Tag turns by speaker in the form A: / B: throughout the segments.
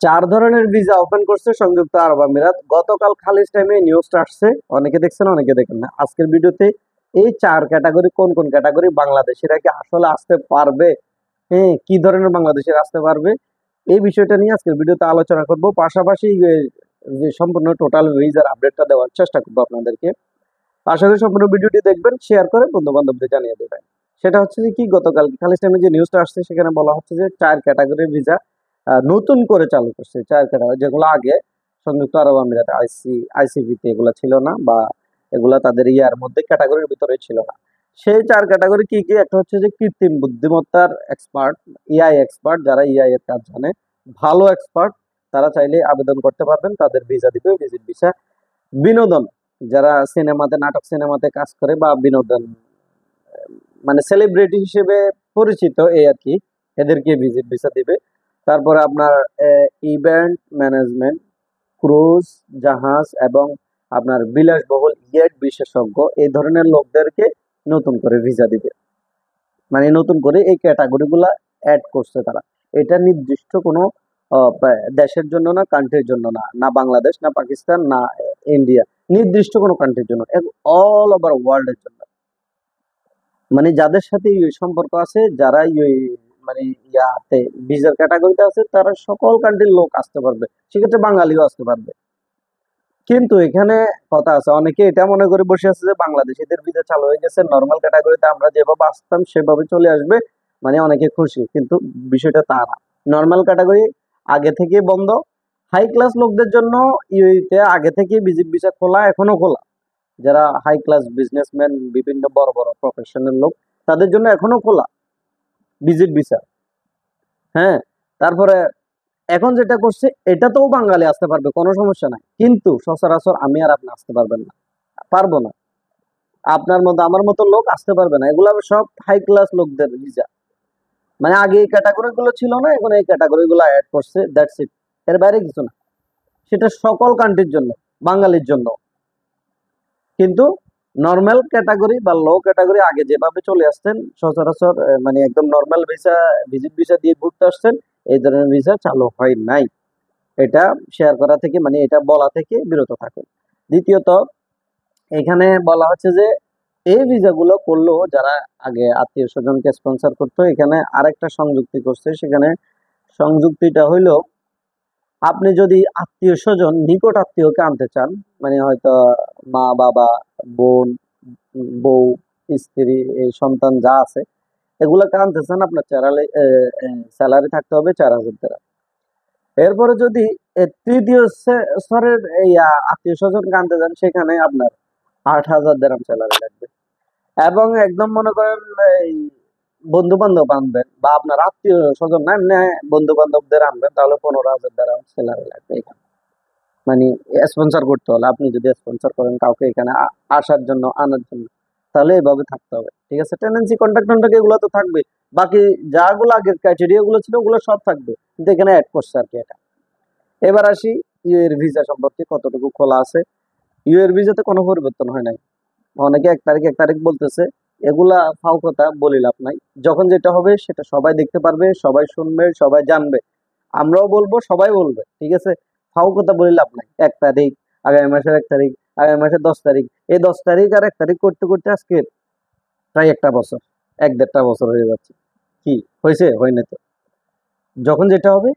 A: চার ধরনের visa open করছে সংযুক্ত আরব আমিরাত। গতকাল খালিজ টাইমে নিউজটা আসছে, অনেকে দেখছেন অনেকে দেখেন না। আজকের ভিডিওতে এই চার ক্যাটাগরি কোন কোন ক্যাটাগরি বাংলাদেশিরা কি আসলে আসতে পারবে, হ্যাঁ কি ধরনের বাংলাদেশিরা আসতে পারবে, এই বিষয়টা নিয়ে আজকের ভিডিওতে আলোচনা করব। পাশাপাশি যে সম্পূর্ণ টোটাল ভিসার আপডেটটা দেওয়ার চেষ্টা করবো আপনাদেরকে। আশা করি সম্পূর্ণ ভিডিওটি দেখবেন, শেয়ার করে বন্ধু বান্ধবদের জানিয়ে দেবেন। সেটা হচ্ছে যে কি, গতকাল খালিজ টাইমে যে নিউজটা আসছে সেখানে বলা হচ্ছে যে চার ক্যাটাগরির ভিসা নতুন করে চালু করছে। চার ক্যাটাগরি যেগুলো আগে সংযুক্ত আরব আমিরাতে আইসিভিতে এগুলো ছিল না, বা এগুলা তাদের ইয়ার মধ্যে ক্যাটাগরির ভিতরে ছিল না। সেই চার ক্যাটাগরি কি কি? একটা হচ্ছে যে কৃত্রিম বুদ্ধিমত্তার এক্সপার্ট, এআই এক্সপার্ট, যারা এআই এর কাজ জানে, ভালো এক্সপার্ট, তারা চাইলে আবেদন করতে পারবেন, তাদের ভিসা দিবে, ভিজিট ভিসা। বিনোদন, যারা সিনেমাতে নাটক সিনেমাতে কাজ করে বা বিনোদন মানে সেলিব্রিটি হিসেবে পরিচিত এই আর কি, এদেরকে ভিজিট ভিসা দিবে। তারপরে আপনার ইভেন্ট ম্যানেজমেন্ট, ক্রুজ জাহাজ এবং আপনার বিলাসবহুল ইয়েট বিশেষজ্ঞ, এই ধরনের লোকদেরকে নতুন করে ভিসা দিবে। মানে নতুন করে এই ক্যাটাগরি গুলা অ্যাড করছে তারা। এটা নির্দিষ্ট কোনো দেশের জন্য না, কান্ট্রির জন্য না, না বাংলাদেশ, না পাকিস্তান, না ইন্ডিয়া, নির্দিষ্ট কোনো কান্ট্রির জন্য, অল ওভার ওয়ার্ল্ডের জন্য। মানে যাদের সাথে সম্পর্ক আছে, যারা মানে ইয়াতে ভিসার ক্যাটাগরিতে আছে, তারা সকল কান্ট্রির লোক আসতে পারবে, সেক্ষেত্রে বাঙালিও আসতে পারবে। কিন্তু এখানে কথা আছে, অনেকে এটা মনে করে বসে আছে যে বাংলাদেশিদের ভিসা চালু হয়ে গেছে, নর্মাল ক্যাটাগরিতে আমরা যেভাবে আসতাম সেভাবে চলে আসবে, মানে অনেকে খুশি। কিন্তু বিষয়টা তা না। নর্মাল ক্যাটাগরি আগে থেকে বন্ধ। হাই ক্লাস লোকদের জন্য ইউএইতে আগে থেকে ভিজিট ভিসা খোলা, এখনো খোলা। যারা হাই ক্লাস বিজনেসম্যান, বিভিন্ন বড় বড় প্রফেশনাল লোক, তাদের জন্য এখনো খোলা ভিজিট ভিসা। হ্যাঁ, তারপরে এখন যেটা করছে এটাতেও বাঙালি আসতে পারবে, কোনো সমস্যা নাই। কিন্তু সচরাচর আমি আর আপনি আসতে পারবেন না, পারবো না। আপনার মতো আমার মতো লোক আসতে পারবে না। এগুলো সব হাই ক্লাস লোকদের ভিসা। মানে আগে এই ক্যাটাগরি গুলো ছিল না, এখন এই ক্যাটাগরি গুলো অ্যাড করছে, দ্যাটস ইট। এর বাইরে কিছু না। সেটা সকল কান্ট্রির জন্য, বাঙালির জন্য। কিন্তু নর্মাল ক্যাটাগরি বা লো ক্যাটাগরি আগে যেভাবে চলে আসছেন সচরাচর, মানে একদম নর্মাল ভিসা, ভিজিট ভিসা দিয়ে ঘুরতে আসছেন, এই ধরনের ভিসা চালু হয় নাই। এটা শেয়ার করা থেকে, মানে এটা বলা থেকে বিরত থাকুন। দ্বিতীয়ত, এখানে বলা হচ্ছে যে এই ভিসাগুলো করলেও যারা আগে আত্মীয় স্বজনকে স্পন্সর করতো, এখানে আরেকটা সংযুক্তি করছে। সেখানে সংযুক্তিটা হইলো, আপনি যদি আত্মীয় স্বজন, নিকট আত্মীয়কে আনতে চান, মানে হয়তো মা বাবা, বোন, বউ, স্ত্রী, এই সন্তান যা আছে, এগুলোকে আনতে চান, আপনার স্যালারি থাকতে হবে 4,000 টাকা। এরপরে যদি তৃতীয় স্তরের এই আত্মীয় স্বজনকে আনতে চান, সেখানে আপনার 8,000 দিরহাম স্যালারি লাগবে। এবং একদম মনে করেন এই বন্ধু বান্ধব আনবেন, বা আপনার আত্মীয় স্বজন না, এমনি বন্ধু বান্ধবদের আনবেন, তাহলে 15,000 দিরহাম স্যালারি লাগবে এখানে। মানে স্পন্সর করতে হলে, আপনি যদি স্পন্সর করেন কাউকে এখানে আসার জন্য, আনার জন্য, তাহলে এইভাবে থাকতে হবে। ঠিক আছে, টেন্ডেন্সি, কন্ট্যাক্ট কন্ট্যাক্ট এগুলো তো থাকবে। বাকি যাগুলো আগের ক্রাইটেরিয়া গুলো ছিল ওগুলো সব থাকবে, কিন্তু এখানে অ্যাড করছে আর কি এটা। এবার আসি ইউএর ভিসা সম্পর্কে কতটুকু খোলা আছে। ইউএর ভিসাতে কোনো পরিবর্তন হয় নাই। অনেকে 1 তারিখ বলতেছে, এগুলা ফাও কথা, বলি লাভ নাই। যখন যেটা হবে সেটা সবাই দেখতে পারবে, সবাই শুনবে, সবাই জানবে। আমরাও বলবো, সবাই বলবে। ঠিক আছে, ফাও কথা বলি লাভ নাই। 1 তারিখ, আগামী মাসের 1 তারিখ, আগামী মাসের 10 তারিখ, এই 10 তারিখ আর 1 তারিখ করতে করতে আজকে প্রায় একটা বছর, 1-1.5 বছর হয়ে যাচ্ছে। কি হয়েছে? হয়নি তো। যখন যেটা হবে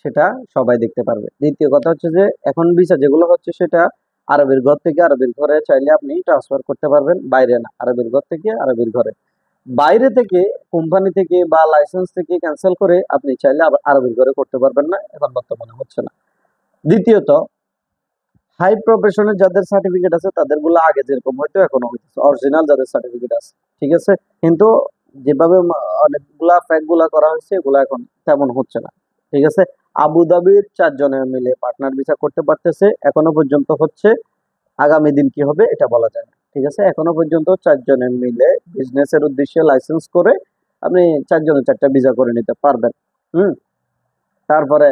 A: সেটা সবাই দেখতে পারবে। দ্বিতীয় কথা হচ্ছে যে এখন ভিসা যেগুলো হচ্ছে সেটা আরবের ঘর থেকে আরবের ঘরে চাইলে আপনি ট্রান্সফার করতে পারবেন, বাইরে না, আরবের ঘর থেকে আরবের ঘরে। বাইরে থেকে, কোম্পানি থেকে বা লাইসেন্স থেকে ক্যান্সেল করে আপনি চাইলে আবার আরবের ঘরে করতে পারবেন না, এখন বর্তমানে হচ্ছে না। দ্বিতীয়ত, হাই প্রফেশনের যাদের সার্টিফিকেট আছে তাদের গুলো আগে যেরকম হয়তো এখনো হইতেছে, অরিজিনাল যাদের সার্টিফিকেট আছে। ঠিক আছে, কিন্তু যেভাবে অনেকগুলা ফ্যাক গুলা করা হয়েছে, এগুলা এখন তেমন হচ্ছে না। ঠিক আছে, আবুধাবির 4 জনের মিলে পার্টনার ভিসা করতে পারতেছে, এখনো পর্যন্ত হচ্ছে। আগামী দিন কি হবে এটা বলা যায় না। ঠিক আছে, এখনো পর্যন্ত 4 জনের মিলে বিজনেসের উদ্দেশ্যে লাইসেন্স করে আপনি 4 জনের 4টা ভিসা করে নিতে পারবেন। হুম। তারপরে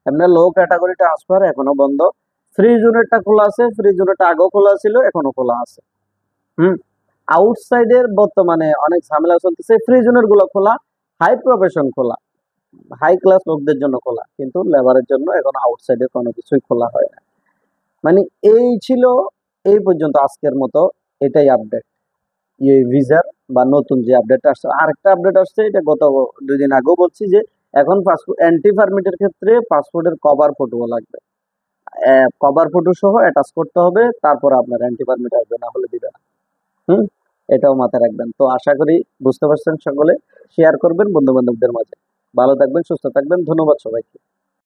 A: এমনি লো ক্যাটাগরি ট্রান্সফার এখনো বন্ধ। ফ্রি জোনেরটা খোলা আছে, ফ্রি জোনেরটা আগেও খোলা ছিল, এখনো খোলা আছে। হুম। আউটসাইডের বর্তমানে অনেক ঝামেলা চলতেছে, ফ্রি জোনের গুলো খোলা, হাই প্রফেশন খোলা। হাই ক্লাস লোকদের জন্য খোলা, কিন্তু লেবারের জন্য এখন আউটসাইডে কোনো কিছুই খোলা হয় না। মানে এই ছিল এই পর্যন্ত আজকের মতো, এটাই আপডেট এই ভিসার বা নতুন যে আপডেট আসছে। আরেকটা আপডেট আসছে, এটা গত 2 দিন আগেও বলছি যে এখন পাসপোর্ট এন্টি পারমিটের ক্ষেত্রে পাসপোর্টের কভার ফটো লাগবে, কভার ফটো সহ অ্যাটাচ করতে হবে, তারপর আপনার অ্যান্টি পারমিট আসবে, না হলে দিবে না। হুম, এটাও মাথায় রাখবেন। তো আশা করি বুঝতে পারছেন সকলে। শেয়ার করবেন বন্ধু বান্ধবদের মাঝে। ভালো থাকবেন, সুস্থ থাকবেন, ধন্যবাদ সবাইকে।